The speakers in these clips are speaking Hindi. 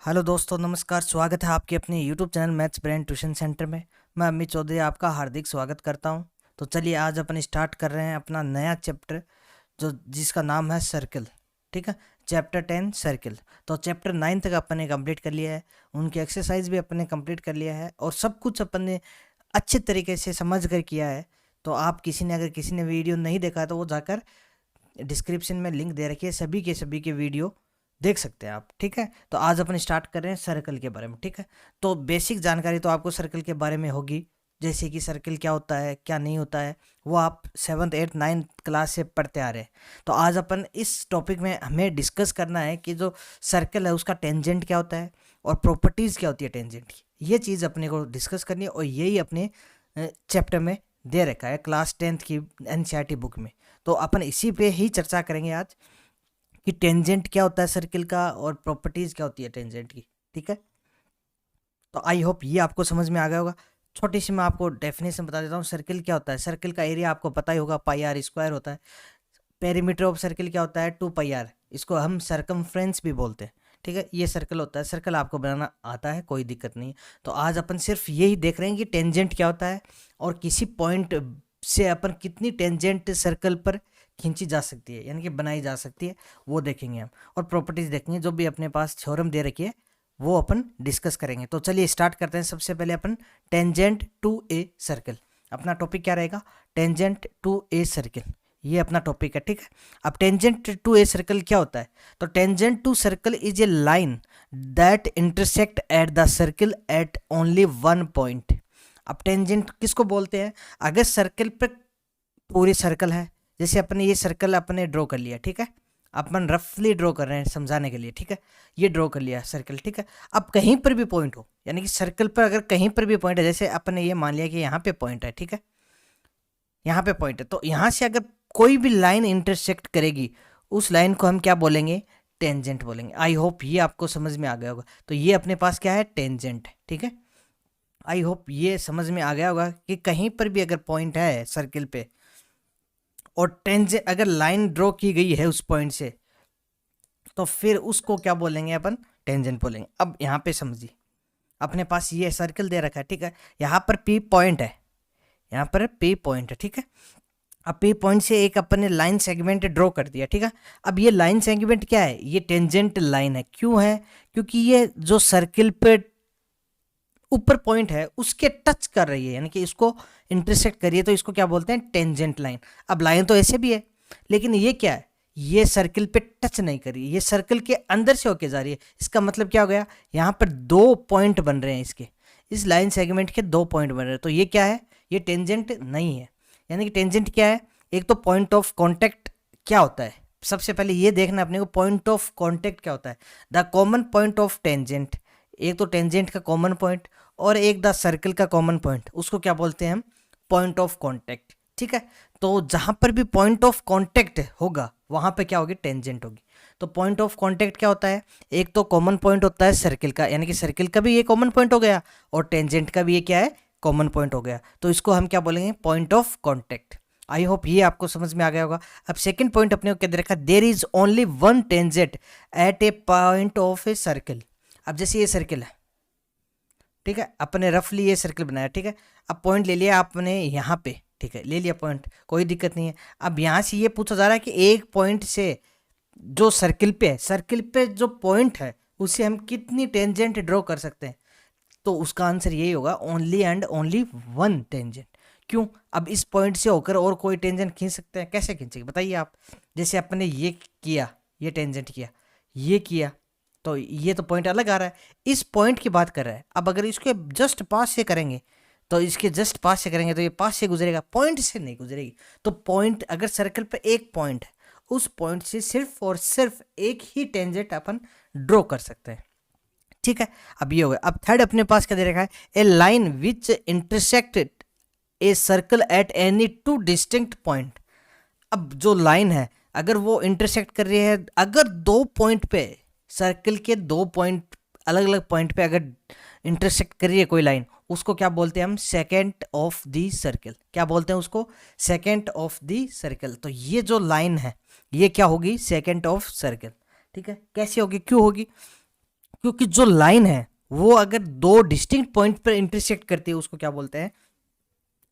हेलो दोस्तों, नमस्कार। स्वागत है आपके अपने YouTube channel maths brain tuition centre में। मैं अमित चौधरी आपका हार्दिक स्वागत करता हूं। तो चलिए आज अपन स्टार्ट कर रहे हैं अपना नया चैप्टर जो जिसका नाम है सर्कल। ठीक है, चैप्टर 10 सर्कल। तो चैप्टर 9 तक अपन ने कंप्लीट कर लिया है, उनकी एक्सरसाइज भी अपन ने कंप्लीट कर लिया है और सब कुछ अपन ने अच्छे तरीके से समझ कर किया है। तो आप अगर किसी ने वीडियो नहीं देखा है तो वो जाकर डिस्क्रिप्शन में लिंक दे रखी है, सभी के वीडियो देख सकते हैं आप। ठीक है, तो आज अपन स्टार्ट कर रहे हैं सर्कल के बारे में। ठीक है, तो बेसिक जानकारी तो आपको सर्कल के बारे में होगी, जैसे कि सर्कल क्या होता है क्या नहीं होता है, वो आप 7th 8th 9th क्लास से पढ़ते आ रहे हैं। तो आज अपन इस टॉपिक में हमें डिस्कस करना है कि जो सर्कल है उसका टेंजेंट क्या होता है और प्रॉपर्टीज़ क्या होती है टेंजेंट की। ये चीज़ अपने को डिस्कस करनी है और यही अपने चैप्टर में दे रखा है क्लास 10th की एनसीईआरटी बुक में। तो अपन इसी पे ही चर्चा करेंगे आज कि टेंजेंट क्या होता है सर्किल का और प्रॉपर्टीज क्या होती है टेंजेंट की। ठीक है, तो आई होप ये आपको समझ में आ गया होगा। छोटी सी मैं आपको डेफिनेशन बता देता हूँ। सर्किल क्या होता है? सर्किल का एरिया आपको पता ही होगा, पाई आर स्क्वायर होता है। पेरीमीटर ऑफ सर्किल क्या होता है? 2 पाई आर। इसको हम सरकमफ्रेंस भी बोलते हैं। ठीक है, ये सर्कल होता है। सर्कल आपको बनाना आता है, कोई दिक्कत नहीं है। तो आज अपन सिर्फ यही देख रहे हैं कि टेंजेंट क्या होता है और किसी पॉइंट से अपन कितनी टेंजेंट सर्कल पर खींची जा सकती है, यानी कि बनाई जा सकती है, वो देखेंगे हम। और प्रॉपर्टीज देखेंगे, जो भी अपने पास थ्योरम दे रखी है वो अपन डिस्कस करेंगे। तो चलिए स्टार्ट करते हैं। सबसे पहले अपन टेंजेंट टू ए सर्कल, अपना टॉपिक क्या रहेगा? टेंजेंट टू ए सर्कल, ये अपना टॉपिक है। ठीक है, अब टेंजेंट टू ए सर्कल क्या होता है? तो tangent to circle is a line that intersect at the circle at only one point. अब टेंजेंट किसको बोलते हैं? अगर सर्कल पे पूरी सर्कल है, जैसे अपने ये सर्कल अपने ड्रॉ कर लिया। ठीक है, अपन रफली ड्रॉ कर रहे हैं समझाने के लिए। ठीक है, ये ड्रॉ कर लिया सर्कल। ठीक है, अब कहीं पर भी पॉइंट हो, यानी कि सर्कल पर अगर कहीं पर भी पॉइंट है, जैसे अपने ये मान लिया कि यहाँ पे पॉइंट है। ठीक है, यहाँ पे पॉइंट है, तो यहाँ से अगर कोई भी लाइन इंटरसेक्ट करेगी, उस लाइन को हम क्या बोलेंगे? टेंजेंट बोलेंगे। आई होप ये आपको समझ में आ गया होगा। तो ये अपने पास क्या है? टेंजेंट। ठीक है, आई होप ये समझ में आ गया होगा कि कहीं पर भी अगर पॉइंट है सर्किल पे और टेंजेंट अगर लाइन ड्रॉ की गई है उस पॉइंट से, तो फिर उसको क्या बोलेंगे? अपन टेंजेंट बोलेंगे। अब यहाँ पे समझिए, अपने पास ये सर्कल दे रखा है। ठीक है, यहाँ पर पी पॉइंट है, यहाँ पर पी पॉइंट है। ठीक है, अब पी पॉइंट से एक अपन ने लाइन सेगमेंट ड्रॉ कर दिया। ठीक है, अब ये लाइन सेगमेंट क्या है? ये टेंजेंट लाइन है। क्यों है? क्योंकि ये जो सर्किल पे ऊपर पॉइंट है उसके टच कर रही है, यानी कि इसको इंटरसेक्ट करिए, तो इसको क्या बोलते हैं? Tangent line. अब लाइन तो ऐसे भी है, लेकिन ये क्या है? ये सर्किल पे टच नहीं कर रही है, ये सर्किल के अंदर से होके जा रही है। इसका मतलब क्या हो गया? यहाँ पर दो पॉइंट बन रहे हैं, इसके इस लाइन सेगमेंट के दो पॉइंट बन रहे हैं। तो ये क्या है? ये टेंजेंट नहीं है। यानी कि टेंजेंट क्या है? एक तो पॉइंट ऑफ कॉन्टेक्ट क्या होता है, सबसे पहले ये देखना अपने को, पॉइंट ऑफ कॉन्टेक्ट क्या होता है? The common point of tangent. एक तो टेंजेंट का कॉमन पॉइंट और एक द सर्कल का कॉमन पॉइंट, उसको क्या बोलते हैं हम? Point of contact. ठीक है, तो जहां पर भी पॉइंट ऑफ कांटेक्ट होगा वहां पे क्या होगी? टेंजेंट होगी। तो पॉइंट ऑफ कांटेक्ट क्या होता है? एक तो कॉमन पॉइंट होता है सर्किल का, यानी कि सर्किल का भी ये कॉमन पॉइंट हो गया और टेंजेंट का भी ये क्या है? कॉमन पॉइंट हो गया। तो इसको हम क्या बोलेंगे? Point of contact. I hope ये आपको समझ में आ गया होगा। अब सेकंड पॉइंट अपने को क्या दे रखा? There is only one tangent at a point of a circle. अब जैसे ये सर्किल है, ठीक है, अपने रफली ये सर्कल बनाया। ठीक है, अब पॉइंट ले लिया आपने यहाँ पे। ठीक है, ले लिया पॉइंट, कोई दिक्कत नहीं है। अब यहाँ से ये पूछा जा रहा है कि एक पॉइंट से जो सर्किल पे है, सर्किल पे जो पॉइंट है उससे हम कितनी टेंजेंट ड्रॉ कर सकते हैं? तो उसका आंसर यही होगा, only and only one tangent. क्यों? अब इस पॉइंट से होकर और कोई टेंजेंट खींच सकते हैं? कैसे खींचेंगे बताइए आप? जैसे अपने ये किया, ये टेंजेंट किया, ये किया, तो ये तो पॉइंट अलग आ रहा है, इस पॉइंट की बात कर रहा है। अब अगर इसके जस्ट पास से करेंगे, तो इसके जस्ट पास से करेंगे तो ये पास से गुजरेगा, पॉइंट से नहीं गुजरेगी। तो पॉइंट, अगर सर्कल पे एक पॉइंट है, उस पॉइंट से सिर्फ और सिर्फ एक ही टेंजेंट अपन ड्रॉ कर सकते हैं। ठीक है, अब ये हो गया। अब थर्ड अपने पास क्या दे रखा है? A line which intersect a circle at any two distinct point. अब जो लाइन है अगर वो इंटरसेक्ट कर रही है, अगर दो पॉइंट पे, सर्कल के दो पॉइंट, अलग अलग पॉइंट पे अगर इंटरसेक्ट कर रही है कोई लाइन, उसको क्या बोलते हैं हम? Second of the circle. क्या बोलते हैं उसको? Second of the circle. तो ये जो लाइन है ये क्या होगी? Second of circle. ठीक है, कैसे होगी, क्यों होगी? क्योंकि जो लाइन है वो अगर दो डिस्टिंक्ट पॉइंट पर इंटरसेक्ट करती है उसको क्या बोलते हैं,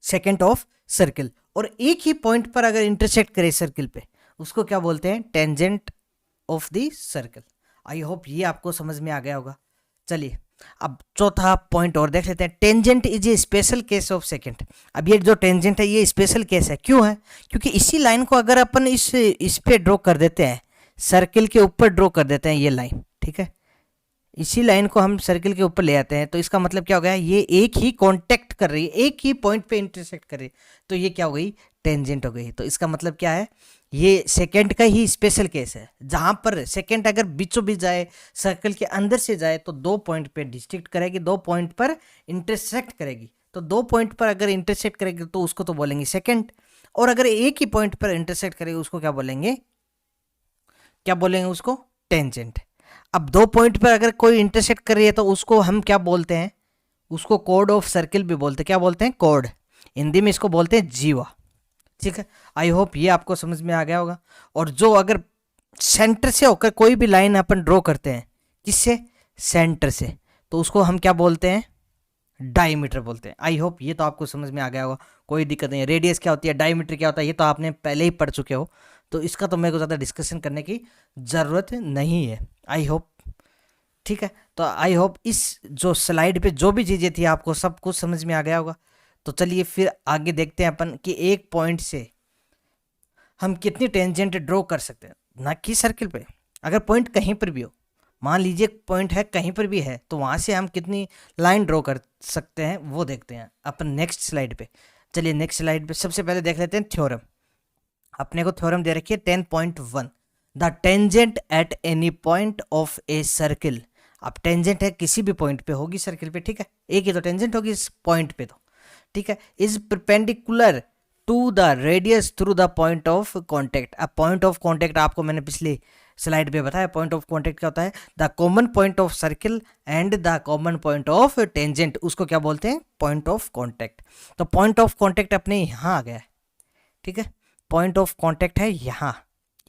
सेकेंड ऑफ सर्किल। और एक ही पॉइंट पर अगर इंटरसेक्ट करे सर्किल पे उसको क्या बोलते हैं, tangent of the circle. I hope ये आपको समझ में आ गया होगा। चलिए अब चौथा पॉइंट और देख लेते हैं, tangent is a special case of second. अब ये जो टेंजेंट है ये स्पेशल केस है, क्यों है, क्योंकि इसी लाइन को अगर अपन इस पे ड्रॉ कर देते हैं, सर्किल के ऊपर ड्रॉ कर देते हैं ये लाइन, ठीक है, इसी लाइन को हम सर्किल के ऊपर ले आते हैं, तो इसका मतलब क्या हो गया, ये एक ही कांटेक्ट कर रही है, एक ही पॉइंट पे इंटरसेक्ट कर रही है, तो ये क्या हो गई, टेंजेंट हो गई। तो इसका मतलब क्या है, ये सेकंड का ही स्पेशल केस है, जहां पर सेकंड अगर बीचों बीच जाए, सर्कल के अंदर से जाए, तो दो पॉइंट पे डिस्ट्रिक्ट करेगी, दो पॉइंट पर इंटरसेक्ट करेगी। तो दो पॉइंट पर अगर इंटरसेक्ट करेगी तो उसको तो बोलेंगे सेकंड, और अगर एक ही पॉइंट पर इंटरसेक्ट करेगी उसको क्या बोलेंगे, क्या बोलेंगे उसको, टेंजेंट। अब दो पॉइंट पर अगर कोई इंटरसेक्ट कर रही है तो उसको हम क्या बोलते हैं, उसको कोड ऑफ सर्किल भी बोलते हैं, क्या बोलते हैं, कोड, हिंदी में इसको बोलते हैं जीवा, ठीक है। आई होप ये आपको समझ में आ गया होगा। और जो अगर सेंटर से होकर कोई भी लाइन अपन ड्रॉ करते हैं, किससे, सेंटर से, तो उसको हम क्या बोलते हैं, डायमीटर बोलते हैं। आई होप ये तो आपको समझ में आ गया होगा, कोई दिक्कत नहीं है। रेडियस क्या होती है, डायमीटर क्या होता है, ये तो आपने पहले ही पढ़ चुके हो, तो इसका तो मेरे को ज़्यादा डिस्कशन करने की ज़रूरत नहीं है। आई होप ठीक है। तो आई होप इस जो स्लाइड पे जो भी चीज़ें थी आपको सब कुछ समझ में आ गया होगा। तो चलिए फिर आगे देखते हैं अपन कि एक पॉइंट से हम कितनी टेंजेंट ड्रॉ कर सकते हैं, ना कि सर्किल पे, अगर पॉइंट कहीं पर भी हो, मान लीजिए पॉइंट है कहीं पर भी है, तो वहाँ से हम कितनी लाइन ड्रॉ कर सकते हैं वो देखते हैं अपन नेक्स्ट स्लाइड पे। चलिए नेक्स्ट स्लाइड पे सबसे पहले देख लेते हैं थ्योरम। अपने को थ्योरम दे रखी है 10.1, the tangent at any point of a circle. अब टेंजेंट है किसी भी पॉइंट पे होगी सर्किल पे, ठीक है, एक ही तो टेंजेंट होगी इस पॉइंट पे, तो ठीक है, is perpendicular to the radius through the point of contact. अब पॉइंट ऑफ कॉन्टेक्ट आपको मैंने पिछली स्लाइड पे बताया, पॉइंट ऑफ कॉन्टेक्ट क्या होता है, the common point of circle and the common point of tangent, उसको क्या बोलते हैं, पॉइंट ऑफ कॉन्टेक्ट। तो पॉइंट ऑफ कॉन्टेक्ट अपने यहाँ आ गया है, ठीक है, पॉइंट ऑफ कॉन्टेक्ट है यहाँ,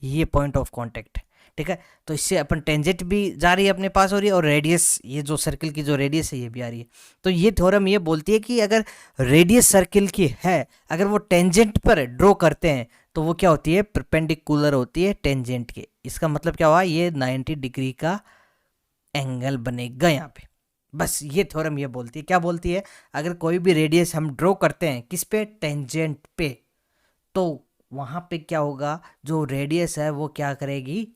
ये पॉइंट ऑफ कॉन्टेक्ट, ठीक है। तो इससे अपन टेंजेंट भी जा रही है अपने पास हो रही है, और रेडियस, ये जो सर्किल की जो रेडियस है ये भी आ रही है। तो ये थ्योरम ये बोलती है कि अगर रेडियस सर्किल की है, अगर वो टेंजेंट पर ड्रॉ करते हैं तो वो क्या होती है, परपेंडिकुलर होती है टेंजेंट के। इसका मतलब क्या हुआ, ये 90 डिग्री का एंगल बनेगा यहाँ पे। बस ये थ्योरम ये बोलती है, क्या बोलती है, अगर कोई भी रेडियस हम ड्रॉ करते हैं किस पे, टेंजेंट पे, तो वहाँ पे क्या होगा, जो रेडियस है वो क्या करेगी,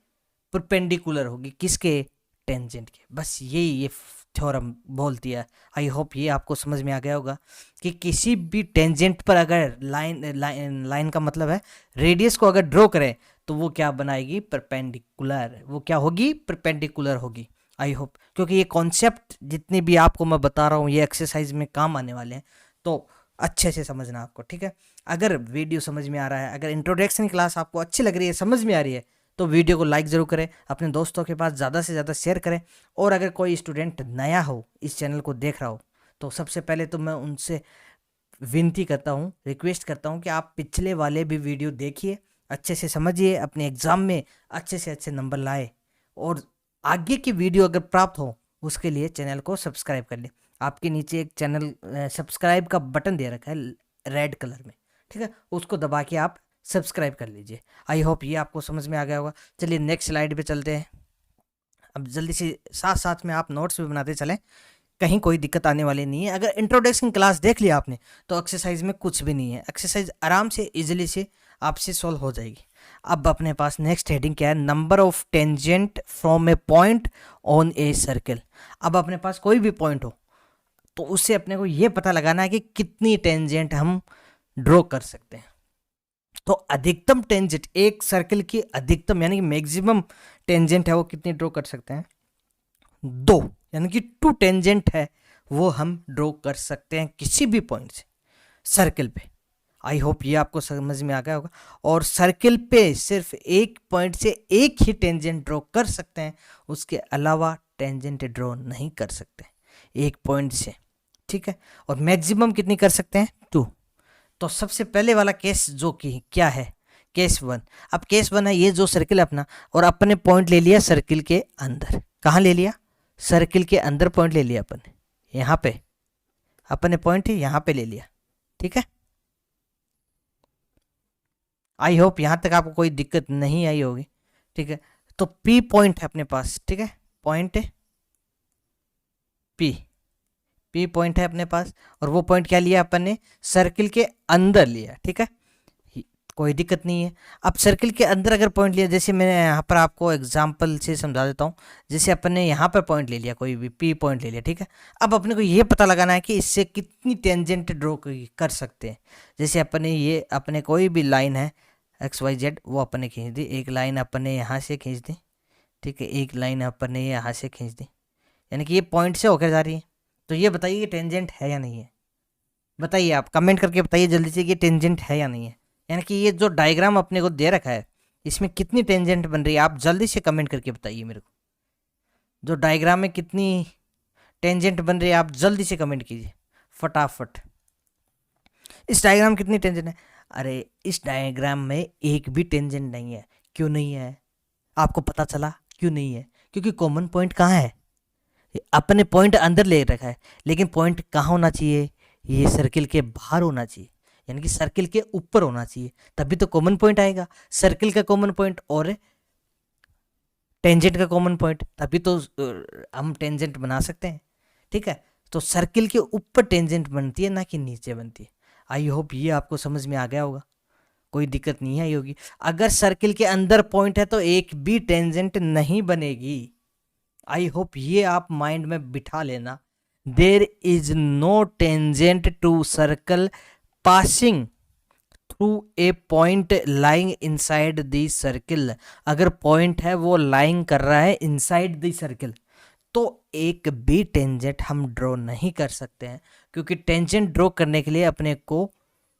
परपेंडिकुलर होगी किसके, टेंजेंट के। बस ये थ्योरम बोलती है। आई होप ये आपको समझ में आ गया होगा कि किसी भी टेंजेंट पर अगर लाइन का मतलब है रेडियस को अगर ड्रॉ करें तो वो क्या बनाएगी, परपेंडिकुलर, वो क्या होगी, परपेंडिकुलर होगी। आई होप, क्योंकि ये कॉन्सेप्ट जितने भी आपको मैं बता रहा हूँ ये एक्सरसाइज में काम आने वाले हैं, तो अच्छे से समझना आपको, ठीक है। अगर वीडियो समझ में आ रहा है, अगर इंट्रोडक्शन क्लास आपको अच्छी लग रही है, समझ में आ रही है, तो वीडियो को लाइक ज़रूर करें, अपने दोस्तों के पास ज़्यादा से ज़्यादा शेयर करें। और अगर कोई स्टूडेंट नया हो, इस चैनल को देख रहा हो, तो सबसे पहले तो मैं उनसे विनती करता हूँ, रिक्वेस्ट करता हूँ कि आप पिछले वाले भी वीडियो देखिए, अच्छे से समझिए, अपने एग्ज़ाम में अच्छे से अच्छे नंबर लाए, और आगे की वीडियो अगर प्राप्त हो उसके लिए चैनल को सब्सक्राइब कर लें। आपके नीचे एक चैनल सब्सक्राइब का बटन दे रखा है रेड कलर में, ठीक है, उसको दबा के आप सब्सक्राइब कर लीजिए। आई होप ये आपको समझ में आ गया होगा। चलिए नेक्स्ट स्लाइड पे चलते हैं। अब जल्दी से साथ साथ में आप नोट्स भी बनाते चलें, कहीं कोई दिक्कत आने वाली नहीं है। अगर इंट्रोडक्शन क्लास देख लिया आपने तो एक्सरसाइज में कुछ भी नहीं है, एक्सरसाइज आराम से इजीली से आपसे सॉल्व हो जाएगी। अब अपने पास नेक्स्ट हेडिंग क्या है, number of tangent from A point on A circle. अब अपने पास कोई भी पॉइंट हो तो उससे अपने को ये पता लगाना है कि कितनी टेंजेंट हम ड्रॉ कर सकते हैं। तो अधिकतम टेंजेंट, एक सर्किल की अधिकतम यानी कि मैक्सिमम टेंजेंट है वो कितनी ड्रॉ कर सकते हैं, 2, यानी कि 2 टेंजेंट है वो हम ड्रॉ कर सकते हैं किसी भी पॉइंट से सर्किल पे। आई होप ये आपको समझ में आ गया होगा। और सर्किल पे सिर्फ एक पॉइंट से एक ही टेंजेंट ड्रॉ कर सकते हैं, उसके अलावा टेंजेंट ड्रॉ नहीं कर सकते एक पॉइंट से, ठीक है। और मैक्सिमम कितनी कर सकते हैं, 2। तो सबसे पहले वाला केस जो कि क्या है, केस 1। अब केस 1 है ये जो सर्किल है अपना, और अपने पॉइंट ले लिया सर्किल के अंदर, कहाँ ले लिया, सर्किल के अंदर पॉइंट ले लिया अपन ने, यहाँ पे अपन ने पॉइंट यहाँ पे ले लिया, ठीक है। आई होप यहाँ तक आपको कोई दिक्कत नहीं आई होगी, ठीक है। तो पी पॉइंट है अपने पास, ठीक है, पॉइंट पी, पी पॉइंट है अपने पास, और वो पॉइंट क्या लिया अपन ने, सर्किल के अंदर लिया, ठीक है, कोई दिक्कत नहीं है। अब सर्किल के अंदर अगर पॉइंट लिया, जैसे मैं यहाँ पर आपको एग्जांपल से समझा देता हूँ, जैसे अपन ने यहाँ पर पॉइंट ले लिया, कोई भी पी पॉइंट ले लिया, ठीक है। अब अपने को ये पता लगाना है कि इससे कितनी टेंजेंट ड्रॉ कर सकते हैं। जैसे अपन ने ये अपने कोई भी लाइन है XYZ, वो अपन ने खींच दी, एक लाइन अपन ने यहाँ से खींच दी, ठीक है, एक लाइन अपन ने यहाँ से खींच दी, यानी कि ये पॉइंट से होकर जा रही है। तो ये बताइए ये टेंजेंट है या नहीं है, बताइए, आप कमेंट करके बताइए जल्दी से कि टेंजेंट है या नहीं है। यानी कि ये जो डायग्राम अपने को दे रखा है, इसमें कितनी टेंजेंट बन रही है, आप जल्दी से कमेंट करके बताइए मेरे को। जो डायग्राम में कितनी टेंजेंट बन रही है, आप जल्दी से कमेंट कीजिए फटाफट। इस डायग्राम कितनी टेंजेंट है? अरे इस डायग्राम में एक भी टेंजेंट नहीं है। क्यों नहीं है? आपको पता चला क्यों नहीं है? क्योंकि कॉमन पॉइंट कहाँ है? अपने पॉइंट अंदर ले रखा है, लेकिन पॉइंट कहाँ होना चाहिए? ये सर्किल के बाहर होना चाहिए, यानी कि सर्किल के ऊपर होना चाहिए, तभी तो कॉमन पॉइंट आएगा। सर्किल का कॉमन पॉइंट और टेंजेंट का कॉमन पॉइंट, तभी तो हम टेंजेंट बना सकते हैं, ठीक है। तो सर्किल के ऊपर टेंजेंट बनती है, ना कि नीचे बनती है। आई होप ये आपको समझ में आ गया होगा, कोई दिक्कत नहीं आई होगी। अगर सर्किल के अंदर पॉइंट है तो एक भी टेंजेंट नहीं बनेगी। आई होप ये आप माइंड में बिठा लेना। There is no tangent to circle passing through a point lying inside the circle. अगर पॉइंट है वो लाइंग कर रहा है इनसाइड द सर्किल, तो एक भी टेंजेंट हम ड्रॉ नहीं कर सकते हैं, क्योंकि टेंजेंट ड्रॉ करने के लिए अपने को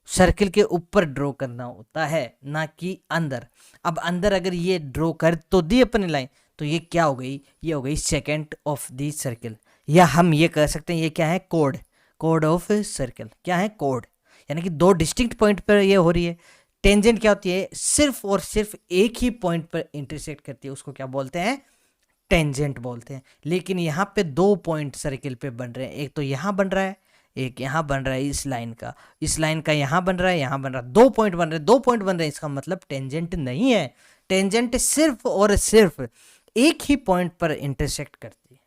सर्किल के ऊपर ड्रॉ करना होता है, ना कि अंदर। अब अंदर अगर ये ड्रॉ कर तो दी अपनी लाइन, तो ये क्या हो गई? ये हो गई सेकेंड ऑफ द सर्किल, या हम ये कह सकते हैं ये क्या है? Code, code of circle. क्या है? कोड, यानी कि दो डिस्टिंक्ट पॉइंट पर ये हो रही है। टेंजेंट क्या होती है? सिर्फ और सिर्फ एक ही पॉइंट पर इंटरसेक्ट करती है, उसको क्या बोलते हैं? टेंजेंट बोलते हैं। लेकिन यहाँ पे दो पॉइंट सर्किल पे बन रहे हैं, एक तो यहाँ बन रहा है, एक यहाँ बन रहा है, इस लाइन का यहाँ बन रहा है, यहाँ बन रहा है, दो पॉइंट बन रहे हैं, दो पॉइंट बन रहे हैं, इसका मतलब टेंजेंट नहीं है। टेंजेंट सिर्फ और सिर्फ एक ही पॉइंट पर इंटरसेक्ट करती है।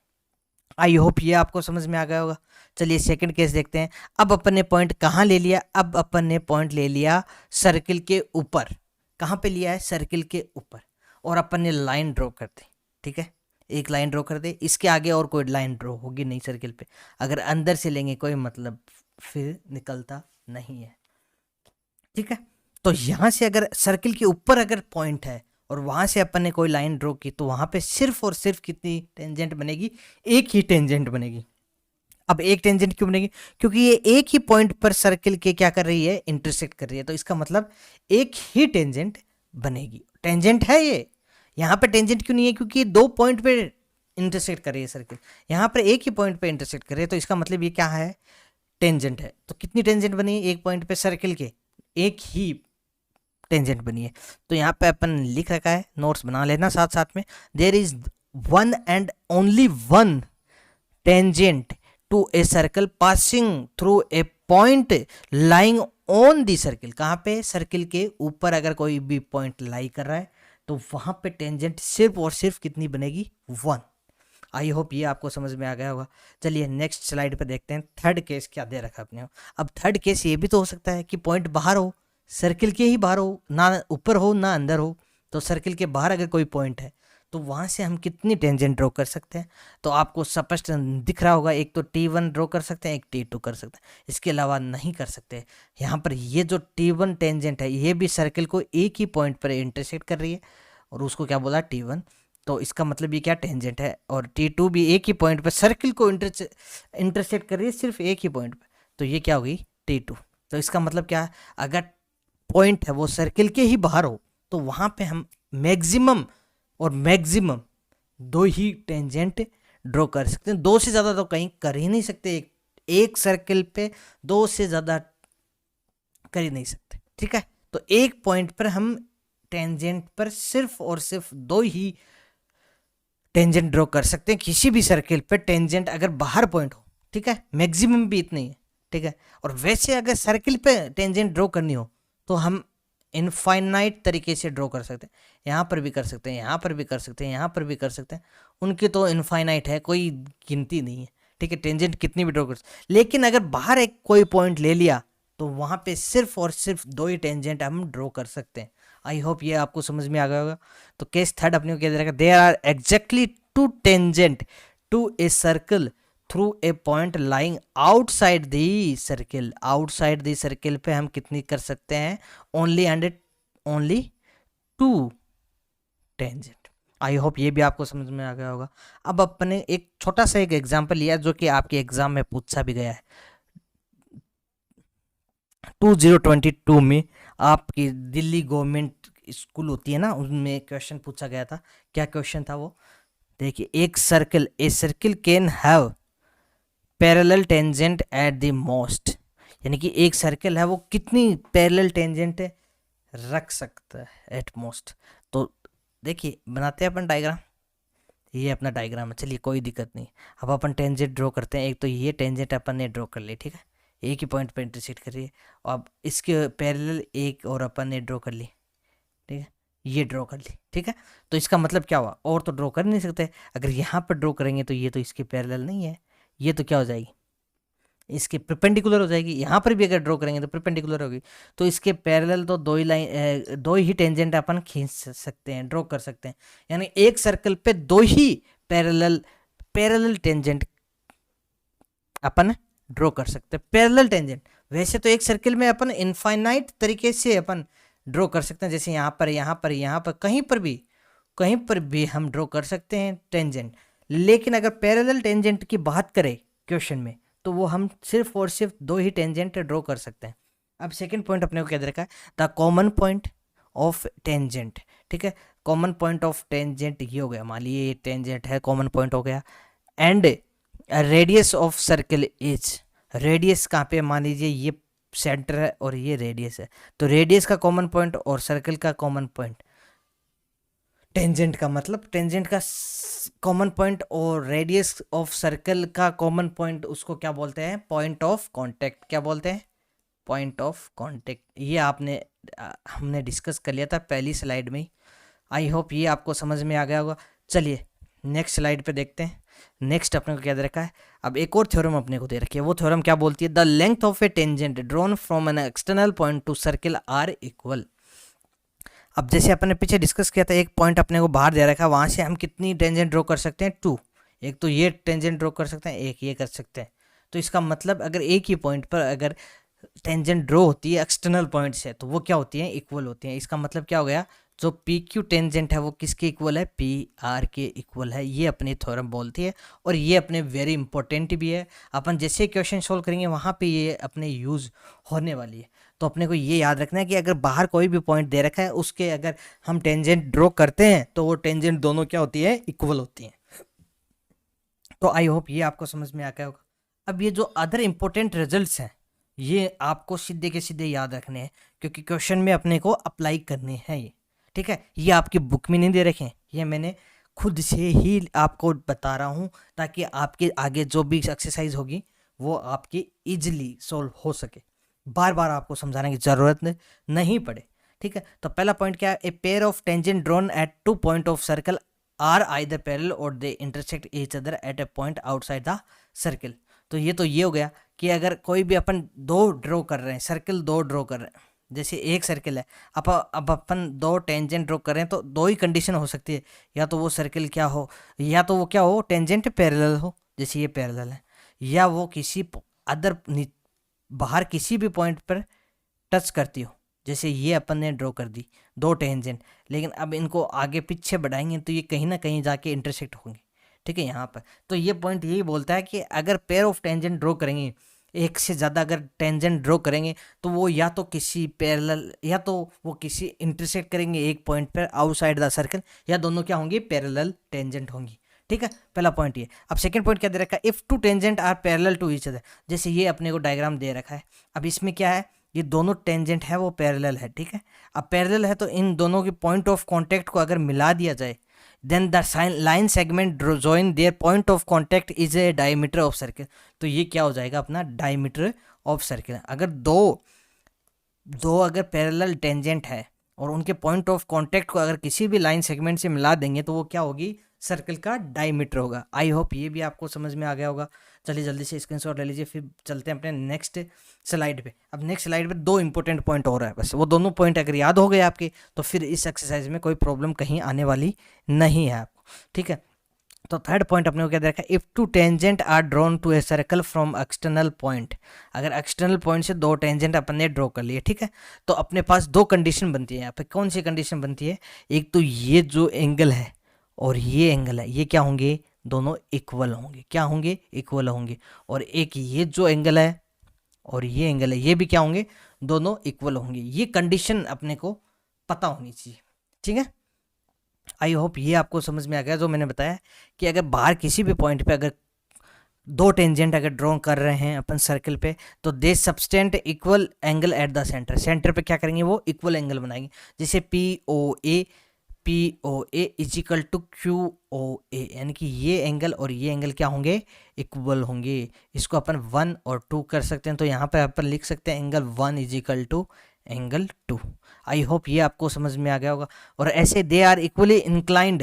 आई होप ये आपको समझ में आ गया होगा। चलिए सेकंड केस देखते हैं। अब अपन ने पॉइंट कहाँ ले लिया? अब अपन ने पॉइंट ले लिया सर्किल के ऊपर। कहाँ पे लिया है? सर्किल के ऊपर। और अपन ने लाइन ड्रॉ कर दी, ठीक है, एक लाइन ड्रॉ कर दे, इसके आगे और कोई लाइन ड्रॉ होगी नहीं सर्किल पे। अगर अंदर से लेंगे कोई मतलब फिर निकलता नहीं है, ठीक है। तो यहाँ से अगर सर्किल के ऊपर अगर पॉइंट है और वहाँ से अपन ने कोई लाइन ड्रॉ की, तो वहाँ पे सिर्फ और सिर्फ कितनी टेंजेंट बनेगी? एक ही टेंजेंट बनेगी। अब एक टेंजेंट क्यों बनेगी? क्योंकि ये एक ही पॉइंट पर सर्किल के क्या कर रही है? इंटरसेक्ट कर रही है। तो इसका मतलब एक ही टेंजेंट बनेगी। टेंजेंट है ये। यहाँ पे टेंजेंट क्यों नहीं है? क्योंकि ये दो पॉइंट पे इंटरसेक्ट कर रही है सर्किल, यहाँ पर एक ही पॉइंट पे इंटरसेक्ट कर रही है। तो इसका मतलब ये क्या है? टेंजेंट है। तो कितनी टेंजेंट बनी? एक पॉइंट पे सर्किल के एक ही टेंजेंट बनी है। तो यहाँ पे अपन लिख रखा है, नोट्स बना लेना साथ साथ में। There is one and only one tangent to a circle passing through a point lying on the circle. कहाँ पे? सर्किल के ऊपर अगर कोई भी पॉइंट लाई कर रहा है, तो वहां पे टेंजेंट सिर्फ और सिर्फ कितनी बनेगी? वन। आई होप ये आपको समझ में आ गया होगा। चलिए नेक्स्ट स्लाइड पे देखते हैं थर्ड केस क्या दे रखा अपने। अब थर्ड केस ये भी तो हो सकता है कि पॉइंट बाहर हो, सर्किल के ही बाहर हो, ना ऊपर हो ना अंदर हो। तो सर्किल के बाहर अगर कोई पॉइंट है, तो वहाँ से हम कितनी टेंजेंट ड्रॉ कर सकते हैं? तो आपको स्पष्ट दिख रहा होगा, एक तो T1 ड्रॉ कर सकते हैं, एक T2 कर सकते हैं, इसके अलावा नहीं कर सकते। यहाँ पर ये जो T1 टेंजेंट है, ये भी सर्किल को एक ही पॉइंट पर इंटरसेक्ट कर रही है, और उसको क्या बोला? T1। तो इसका मतलब ये क्या? टेंजेंट है। और T2 भी एक ही पॉइंट पर सर्किल को इंटरसेक्ट कर रही है, सिर्फ एक ही पॉइंट पर। तो ये क्या होगी? T2। तो इसका मतलब क्या? अगर पॉइंट है वो सर्किल के ही बाहर हो, तो वहाँ पे हम मैक्सिमम और मैक्सिमम दो ही टेंजेंट ड्रॉ कर सकते हैं। दो से ज़्यादा तो कहीं कर ही नहीं सकते। एक सर्किल पे दो से ज़्यादा कर ही नहीं सकते, ठीक है। तो एक पॉइंट पर हम टेंजेंट पर सिर्फ और सिर्फ दो ही टेंजेंट ड्रॉ कर सकते हैं किसी भी सर्किल पे टेंजेंट अगर बाहर पॉइंट हो, ठीक है, मैक्सिमम भी इतनी है, ठीक है। और वैसे अगर सर्किल पे टेंजेंट ड्रॉ करनी हो तो हम इनफाइनाइट तरीके से ड्रॉ कर सकते हैं, यहाँ पर भी कर सकते हैं, यहाँ पर भी कर सकते हैं, यहाँ पर भी कर सकते हैं, उनकी तो इनफाइनाइट है, कोई गिनती नहीं है, ठीक है, टेंजेंट कितनी भी ड्रॉ कर सकते। लेकिन अगर बाहर एक कोई पॉइंट ले लिया तो वहाँ पे सिर्फ और सिर्फ 2 ही टेंजेंट हम ड्रॉ कर सकते हैं। आई होप ये आपको समझ में आ गया होगा। तो केस थर्ड अपने को क्या दे रखा, there are exactly 2 tangent to a circle through a point lying outside the circle. Outside the circle पे हम कितनी कर सकते हैं, only and only 2 tangent. I hope ये भी आपको समझ में आ गया होगा। अब अपने एक छोटा सा एक एग्जांपल लिया जो कि आपके एग्जाम में पूछा भी गया है। 2022 में आपकी दिल्ली गवर्नमेंट स्कूल होती है ना, उनमें क्वेश्चन पूछा गया था। क्या क्वेश्चन था वो, देखिए, एक circle, a circle can have parallel tangent at the most, यानी कि एक सर्कल है वो कितनी पैरेलल टेंजेंट रख सकता है एट मोस्ट। तो देखिए बनाते हैं अपन डायग्राम, ये अपना डायग्राम है, चलिए कोई दिक्कत नहीं। अब अपन टेंजेंट ड्रॉ करते हैं। एक तो ये टेंजेंट अपन ने ड्रॉ कर ली, ठीक है, एक ही पॉइंट पर इंटरसेक्ट करिए। अब इसके पैरेलल एक और अपन ने ड्रॉ कर ली, ठीक है, ये ड्रॉ कर ली, ठीक है। तो इसका मतलब क्या हुआ, और तो ड्रॉ कर नहीं सकते। अगर यहाँ पर ड्रॉ करेंगे तो ये तो इसके पैरेलल नहीं है, ये तो क्या हो जाएगी, इसके परपेंडिकुलर हो जाएगी। यहाँ पर भी अगर ड्रॉ करेंगे तो परपेंडिकुलर होगी। तो इसके पैरेलल तो 2 ही लाइन, 2 ही टेंजेंट अपन खींच सकते हैं, ड्रॉ कर सकते हैं। यानी एक सर्कल पे 2 ही पैरेलल टेंजेंट अपन ड्रॉ कर सकते हैं, पैरेलल टेंजेंट। वैसे तो एक सर्किल में अपन इनफाइनाइट तरीके से अपन ड्रॉ कर सकते हैं, जैसे यहाँ पर, यहाँ पर, यहाँ पर, कहीं पर भी हम ड्रॉ कर सकते हैं टेंजेंट। लेकिन अगर पैरेलल टेंजेंट की बात करें क्वेश्चन में, तो वो हम सिर्फ और सिर्फ 2 ही टेंजेंट ड्रॉ कर सकते हैं। अब सेकंड पॉइंट अपने को क्या दे रखा है, the common point of tangent, ठीक है। कॉमन पॉइंट ऑफ टेंजेंट ये हो गया, मान लीजिए ये टेंजेंट है, कॉमन पॉइंट हो गया। And radius of circle is, radius कहाँ पे, मान लीजिए ये सेंटर है और ये रेडियस है, तो रेडियस का कॉमन पॉइंट और सर्कल का कॉमन पॉइंट, टेंजेंट का मतलब टेंजेंट का कॉमन पॉइंट और रेडियस ऑफ सर्कल का कॉमन पॉइंट, उसको क्या बोलते हैं, पॉइंट ऑफ कांटेक्ट। क्या बोलते हैं, पॉइंट ऑफ कांटेक्ट। ये हमने डिस्कस कर लिया था पहली स्लाइड में ही। आई होप ये आपको समझ में आ गया होगा। चलिए नेक्स्ट स्लाइड पे देखते हैं। नेक्स्ट अपने को क्या दे रखा है, अब एक और थ्योरम अपने को दे रखी है। वो थ्योरम क्या बोलती है, the length of a tangent drawn from an external point to circle are equal. अब जैसे अपन ने पीछे डिस्कस किया था, एक पॉइंट अपने को बाहर दे रखा है, वहाँ से हम कितनी टेंजेंट ड्रॉ कर सकते हैं, 2। एक तो ये टेंजेंट ड्रॉ कर सकते हैं, एक ये कर सकते हैं। तो इसका मतलब अगर एक ही पॉइंट पर अगर टेंजेंट ड्रॉ होती है एक्सटर्नल पॉइंट से, तो वो क्या होती है, इक्वल होती है। इसका मतलब क्या हो गया, जो पी क्यू टेंजेंट है वो किसके इक्वल है, पी आर के इक्वल है। ये अपनी थ्योरम बोलती है और ये अपने वेरी इंपॉर्टेंट भी है। अपन जैसे क्वेश्चन सोल्व करेंगे वहाँ पे ये अपने यूज़ होने वाली है। तो अपने को ये याद रखना है कि अगर बाहर कोई भी पॉइंट दे रखा है, उसके अगर हम टेंजेंट ड्रॉ करते हैं तो वो टेंजेंट दोनों क्या होती है, इक्वल होती हैं। तो आई होप ये आपको समझ में आ गया होगा। अब ये जो अदर इंपॉर्टेंट रिजल्ट्स हैं, ये आपको सीधे के सीधे याद रखने हैं, क्योंकि क्वेश्चन में अपने को अप्लाई करने हैं ये, ठीक है। ये आपकी बुक में नहीं दे रखे हैं, ये मैंने खुद से ही आपको बता रहा हूँ, ताकि आपके आगे जो भी एक्सरसाइज होगी वो आपकी इजीली सॉल्व हो सके, बार बार आपको समझाने की ज़रूरत नहीं पड़े, ठीक है। तो पहला पॉइंट क्या है, a pair of tangent drawn at 2 point of circle are either parallel और they intersect each other at a point outside the circle. तो ये हो गया कि अगर कोई भी अपन 2 ड्रॉ कर रहे हैं, सर्कल 2 ड्रॉ कर रहे हैं, जैसे एक सर्कल है, अब अपन 2 टेंजेंट ड्रॉ कर रहे हैं, तो 2 ही कंडीशन हो सकती है, या तो वो सर्कल क्या हो, या तो वो क्या हो, टेंजेंट पैरेलल हो, जैसे ये पैरेलल है, या वो किसी अदर बाहर किसी भी पॉइंट पर टच करती हो, जैसे ये अपन ने ड्रॉ कर दी 2 टेंजेंट, लेकिन अब इनको आगे पीछे बढ़ाएंगे तो ये कहीं ना कहीं जाके इंटरसेक्ट होंगे, ठीक है, यहाँ पर। तो ये पॉइंट यही बोलता है कि अगर पेयर ऑफ टेंजेंट ड्रॉ करेंगे, एक से ज़्यादा अगर टेंजेंट ड्रॉ करेंगे, तो वो या तो किसी पैरेलल, या तो वो किसी इंटरसेक्ट करेंगे एक पॉइंट पर आउटसाइड द सर्कल, या दोनों क्या होंगी, पैरेलल टेंजेंट होंगी, ठीक है। पहला पॉइंट ये। अब सेकंड पॉइंट क्या दे रखा है, if 2 tangent are parallel to each other, जैसे ये अपने को डायग्राम दे रखा है। अब इसमें क्या है, ये दोनों टेंजेंट है वो पैरेलल है, ठीक है। अब पैरेलल है तो इन दोनों के पॉइंट ऑफ कांटेक्ट को अगर मिला दिया जाए, then the line segment join their point of contact is a diameter of circle। तो ये क्या हो जाएगा अपना डायमीटर ऑफ सर्किल। अगर दो अगर पैरेलल टेंजेंट है और उनके पॉइंट ऑफ कांटेक्ट को अगर किसी भी लाइन सेगमेंट से मिला देंगे तो वो क्या होगी, सर्कल का डायमीटर होगा। आई होप ये भी आपको समझ में आ गया होगा। चलिए जल्दी से स्क्रीनशॉट ले लीजिए, फिर चलते हैं अपने नेक्स्ट स्लाइड पे। अब नेक्स्ट स्लाइड पे दो इंपॉर्टेंट पॉइंट और है, बस वो दोनों पॉइंट अगर याद हो गए आपके तो फिर इस एक्सरसाइज में कोई प्रॉब्लम कहीं आने वाली नहीं है आपको, ठीक है। तो थर्ड पॉइंट अपने को क्या दे रखा है, if two tangent are drawn to a circle from external point. अगर एक्सटर्नल पॉइंट से दो टेंजेंट अपन ने ड्रॉ कर लिए, ठीक है, तो अपने पास दो कंडीशन बनती है यहाँ पे। कौन सी कंडीशन बनती है, एक तो ये जो एंगल है और ये एंगल है, ये क्या होंगे, दोनों इक्वल होंगे। क्या होंगे, इक्वल होंगे। और एक ये जो एंगल है और ये एंगल है, ये भी क्या होंगे, दोनों इक्वल होंगे। ये कंडीशन अपने को पता होनी चाहिए, ठीक है। आई होप ये आपको समझ में आ गया जो मैंने बताया कि अगर बाहर किसी भी पॉइंट पे अगर दो टेंजेंट अगर ड्रॉ कर रहे हैं अपन सर्कल पे, तो they subtend equal angle at the centre. Centre पे क्या करेंगे, वो इक्वल एंगल बनाएंगे। जैसे P O A is equal to Q O A, यानी कि ये एंगल और ये एंगल क्या होंगे, इक्वल होंगे। इसको अपन 1 और 2 कर सकते हैं, तो यहाँ पर अपन लिख सकते हैं angle 1 is equal to angle 2। I hope ये आपको समझ में आ गया होगा। और ऐसे they are equally inclined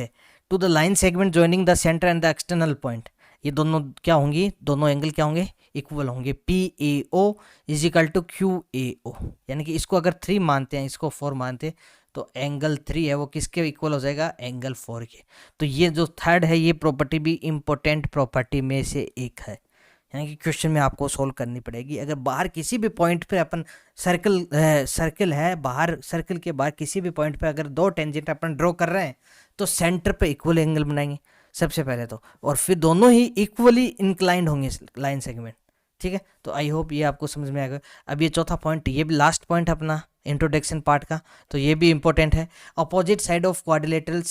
to the line segment joining the centre and the external point. ये दोनों क्या होंगी, दोनों एंगल क्या होंगे, इक्वल होंगे। P A O is equal to Q A O, यानी कि इसको अगर 3 मानते हैं, इसको 4 मानते हैं, तो एंगल 3 है वो किसके इक्वल हो जाएगा, एंगल 4 के। तो ये जो थर्ड है, ये प्रॉपर्टी भी इंपॉर्टेंट प्रॉपर्टी में से एक है, यानी कि क्वेश्चन में आपको सोल्व करनी पड़ेगी। अगर बाहर किसी भी पॉइंट पे अपन सर्कल है, बाहर सर्कल के बाहर किसी भी पॉइंट पे अगर दो टेंजेंट अपन ड्रॉ कर रहे हैं, तो सेंटर पे इक्वल एंगल बनाएंगे सबसे पहले तो, और फिर दोनों ही इक्वली इंक्लाइंड होंगे लाइन सेगमेंट, ठीक है। तो आई होप ये आपको समझ में आएगा। अब ये चौथा पॉइंट, ये भी लास्ट पॉइंट अपना इंट्रोडक्शन पार्ट का, तो ये भी इंपॉर्टेंट है। Opposite side of quadrilateral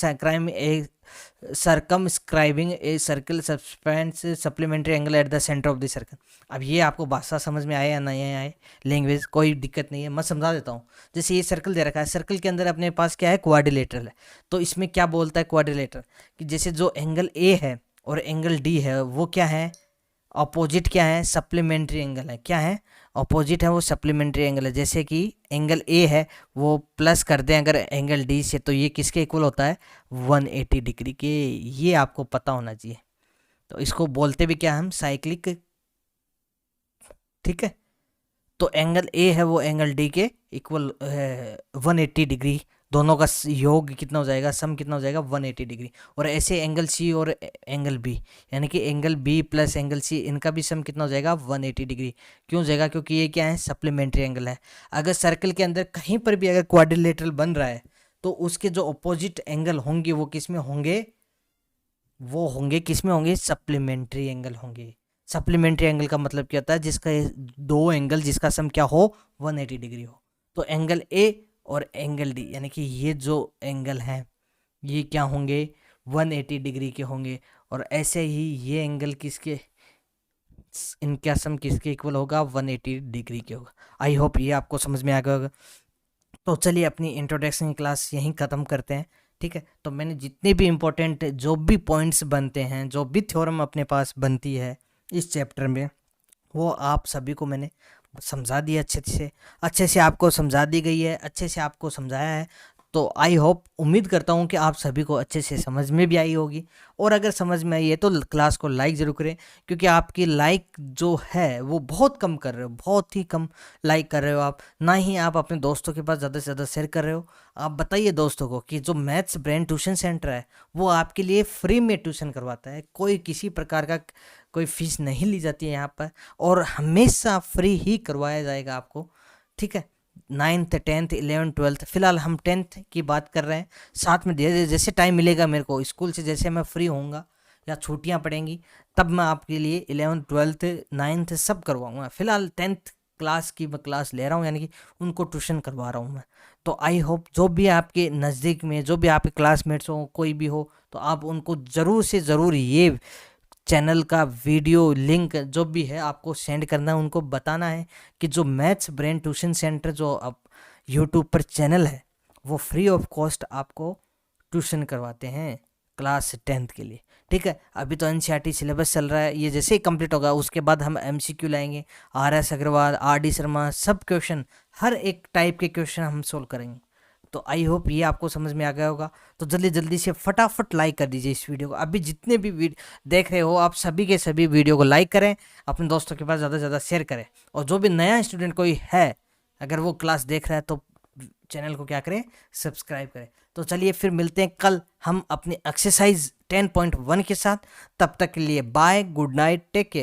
circumscribing a circle suspends supplementary angle at the centre of the circle. अब ये आपको भाषा समझ में आए या नहीं आए, लैंग्वेज कोई दिक्कत नहीं है, मैं समझा देता हूँ। जैसे ये सर्कल दे रखा है, सर्कल के अंदर अपने पास क्या है, क्वाड्रिलेटरल है। तो इसमें क्या बोलता है क्वाड्रिलेटरल, कि जैसे जो एंगल ए है और एंगल डी है वो क्या है, अपोजिट क्या है, सप्लीमेंट्री एंगल है। क्या है, अपोजिट है, वो सप्लीमेंट्री एंगल है। जैसे कि एंगल ए है वो प्लस कर दें अगर एंगल डी से, तो ये किसके इक्वल होता है, 180 डिग्री के। ये आपको पता होना चाहिए। तो इसको बोलते भी क्या हम, साइक्लिक, ठीक है। तो एंगल ए है वो एंगल डी के इक्वल 180 डिग्री, दोनों का योग कितना हो जाएगा, सम कितना हो जाएगा, 180 डिग्री। और ऐसे एंगल सी और एंगल बी, यानी कि angle B plus angle C, इनका भी सम कितना हो जाएगा, 180 डिग्री। क्यों हो जाएगा, क्योंकि ये क्या है, सप्लीमेंट्री एंगल है। अगर सर्कल के अंदर कहीं पर भी अगर क्वाड्रिलेटरल बन रहा है, तो उसके जो अपोजिट एंगल होंगे वो किस में होंगे, वो होंगे किस में होंगे, सप्लीमेंट्री एंगल होंगे। सप्लीमेंट्री एंगल का मतलब क्या होता है, जिसका दो एंगल जिसका सम क्या हो, 180 डिग्री हो। तो एंगल ए और एंगल डी, यानी कि ये जो एंगल हैं ये क्या होंगे, 180 डिग्री के होंगे। और ऐसे ही ये एंगल किसके, इनका सम किसके इक्वल होगा, 180 डिग्री के होगा। आई होप ये आपको समझ में आ गया होगा। तो चलिए अपनी इंट्रोडक्शन की क्लास यहीं ख़त्म करते हैं, ठीक है। तो मैंने जितने भी इम्पोर्टेंट जो भी पॉइंट्स बनते हैं, जो भी थ्योरम अपने पास बनती है इस चैप्टर में, वो आप सभी को मैंने समझा दिया, अच्छे से आपको समझा दी गई है, अच्छे से आपको समझाया है। तो आई होप, उम्मीद करता हूँ कि आप सभी को अच्छे से समझ में भी आई होगी। और अगर समझ में आई है तो क्लास को लाइक ज़रूर करें, क्योंकि आपकी लाइक जो है वो बहुत कम कर रहे हो, बहुत ही कम लाइक कर रहे हो आप, ना ही आप अपने दोस्तों के पास ज़्यादा से ज़्यादा शेयर कर रहे हो। आप बताइए दोस्तों को कि जो मैथ्स ब्रेन ट्यूशन सेंटर है वो आपके लिए फ्री में ट्यूशन करवाता है, कोई किसी प्रकार का कोई फीस नहीं ली जाती है यहाँ पर, और हमेशा फ्री ही करवाया जाएगा आपको, ठीक है। 9th 10th 11th 12th, फिलहाल हम 10th की बात कर रहे हैं। साथ में जैसे टाइम मिलेगा मेरे को स्कूल से, जैसे मैं फ्री होऊंगा या छुट्टियां पड़ेंगी, तब मैं आपके लिए 11th 12th 9th सब करवाऊंगा। फिलहाल 10th क्लास की मैं क्लास ले रहा हूँ, यानी कि उनको ट्यूशन करवा रहा हूँ मैं। तो आई होप जो भी आपके नज़दीक में जो भी आपके क्लासमेट्स हो, कोई भी हो, तो आप उनको ज़रूर से ज़रूर ये चैनल का वीडियो लिंक जो भी है आपको सेंड करना है। उनको बताना है कि जो मैथ्स ब्रेन ट्यूशन सेंटर जो अब यूट्यूब पर चैनल है वो फ्री ऑफ कॉस्ट आपको ट्यूशन करवाते हैं, क्लास 10th के लिए। ठीक है, अभी तो एनसीईआरटी सिलेबस चल रहा है, ये जैसे ही कंप्लीट होगा उसके बाद हम एमसीक्यू लाएंगे, आर.एस. अग्रवाल, आर.डी. शर्मा, सब क्वेश्चन, हर एक टाइप के क्वेश्चन हम सोल्व करेंगे। तो आई होप ये आपको समझ में आ गया होगा। तो जल्दी जल्दी से फटाफट लाइक कर दीजिए इस वीडियो को। अभी जितने भी देख रहे हो आप सभी के सभी वीडियो को लाइक करें, अपने दोस्तों के पास ज़्यादा से ज़्यादा शेयर करें। और जो भी नया स्टूडेंट कोई है, अगर वो क्लास देख रहा है तो चैनल को क्या करें, सब्सक्राइब करें। तो चलिए फिर मिलते हैं कल हम अपनी एक्सरसाइज 10.1 के साथ। तब तक के लिए bye, good night, take care.